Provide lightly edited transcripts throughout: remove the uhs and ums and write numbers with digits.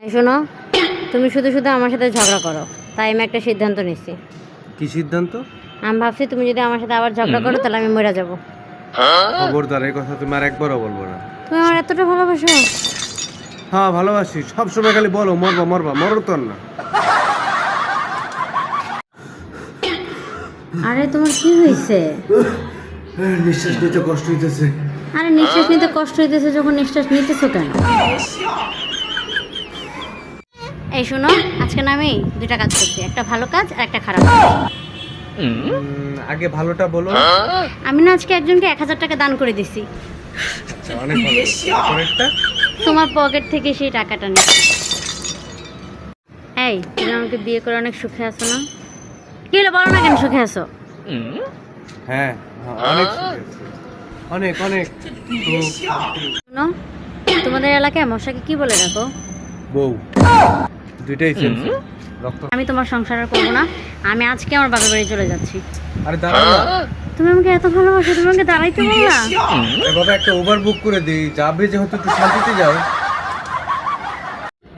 শোনো, তুমি শুধু শুধু আমার সাথে ঝগড়া করো, তাই আমি একটা সিদ্ধান্ত নিচ্ছি। কি সিদ্ধান্ত? আমি ভাবছি তুমি যদি আমার সাথে আবার ঝগড়া করো তাহলে আমি মরে যাব। খবরদার, এই কথা তুমি আর একবারও বলবো না। তুমি আমার এতটা ভালোবাসো? হ্যাঁ ভালোবাসি, সবসময় খালি বলো মরবা মরবা, মরো তো আর না। আরে তোমার কি হয়েছে? নিঃশ্বাস নিতে কষ্ট হইতেছে। আরে নিঃশ্বাস নিতে কষ্ট হইতেছে যখন নিঃশ্বাস নিতেছো কেন? এই শোনো, আজকে না আমি দুইটা কাজ করছি, একটা ভালো কাজ আর একটা খারাপ কাজ। আগে ভালোটা বলো। আমি না আজকে একজনকে 1000 টাকা দান করে দিছি। আচ্ছা, অনেক ভালো। তারপরেরটা? তোমার পকেট থেকে সেই টাকাটা নিচ্ছি। এই, তুমি আমাকে বিয়ে করে অনেক সুখে আছো না? কি হলো, বলো না কেন সুখে আছো? হ্যাঁ, অনেক সুখী আছি। অনেক অনেক। শোনো, তোমাদের এলাকায় মশাকে কি বলে রাখো? বউ, দুইটাই সেম রক্ত। আমি তোমার সংসার আর করবো না, আমি আজকে আমার বাবার বাড়ি চলে যাচ্ছি। আরে দাঁড়াও না। তুমি আমাকে এত ভালোবাসো, তুমি আমাকে দাঁড়াইতে বললা? আরে বাবা, একটা ওভার বুক করে দিই, যাবে যেহেতু একটু শান্তিতে যাও।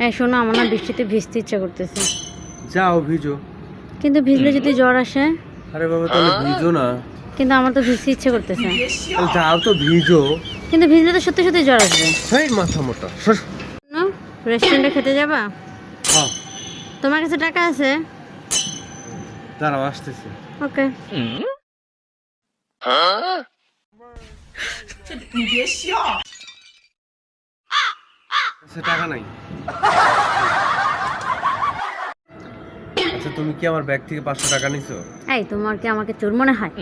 এই শোনো, আমার না বৃষ্টিতে ভিজতে ইচ্ছা করতেছে। যাও ভিজো। কিন্তু ভিজলে যদি জ্বর আসে? আরে বাবা, তাহলে ভিজো না। কিন্তু আমার তো ভিজতে ইচ্ছে করতেছে। তাহলে যাও তো ভিজো। কিন্তু ভিজলে তো সত্যি সত্যি জ্বর আসবে। সেই মাথা মোটা। রেস্টুরেন্টে খেতে যাবা? হ্যাঁ, তোমার কাছে টাকা আছে? দাঁড়াও আসতেছে। ওকে। আচ্ছা, টাকা নাই। আচ্ছা, তুমি কি আমার ব্যাগ থেকে 500 টাকা নিছো? এই, তোমার কি আমাকে চোর মনে হয়?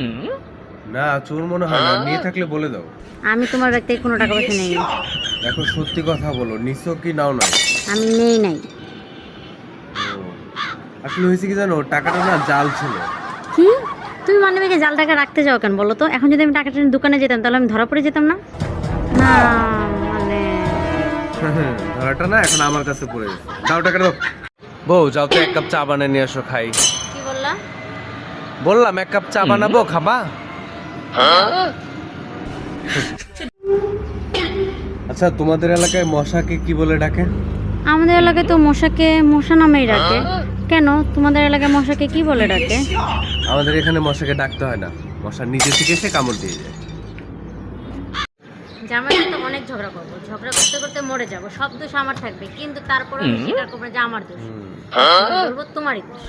না, চোর মনে হয় না। নিয়ে থাকলে বলে দাও। আমি তোমার ব্যাগ থেকে কোনো টাকা পয়সা নেই। এখন সত্যি কথা বলো, নিছো কি নাও না? আমি নেই নাই। আসলে হয়েছে কি জানো, টাকাটা না জাল ছিল। কি? তুমি মানে ব্যাগে জাল টাকা রাখতে যাও কেন বলো তো? এখন যদি আমি টাকাটা নিয়ে দোকানে যেতাম তাহলে আমি ধরা পড়ে যেতাম না? না মানে ধরাটা না এখন আমার কাছে পড়ে গেছে। দাও টাকা দাও। বউ, যাও তো 1 কাপ চা বানিয়ে নিয়ে আসো, খাই। কি বললা? বললাম 1 কাপ চা বানাবো, খাবা? আচ্ছা, তোমাদের এলাকায় মশাকে কি বলে ডাকে? আমাদের এলাকায় তো মশাকে মশা নামেই ডাকে। কেন, তোমাদের এলাকায় মশাকে কি বলে ডাকে? আমাদের এখানে মশাকে ডাকতে হয় না, মশা নিজে থেকে এসে কামড় দিয়ে যায়। জামাই তো অনেক ঝগড়া করবো, ঝগড়া করতে করতে মরে যাবো, সব দোষ আমার থাকবে, কিন্তু তারপরে আমি স্বীকার করবো না যে আমার দোষ। বলবো তোমারই দোষ।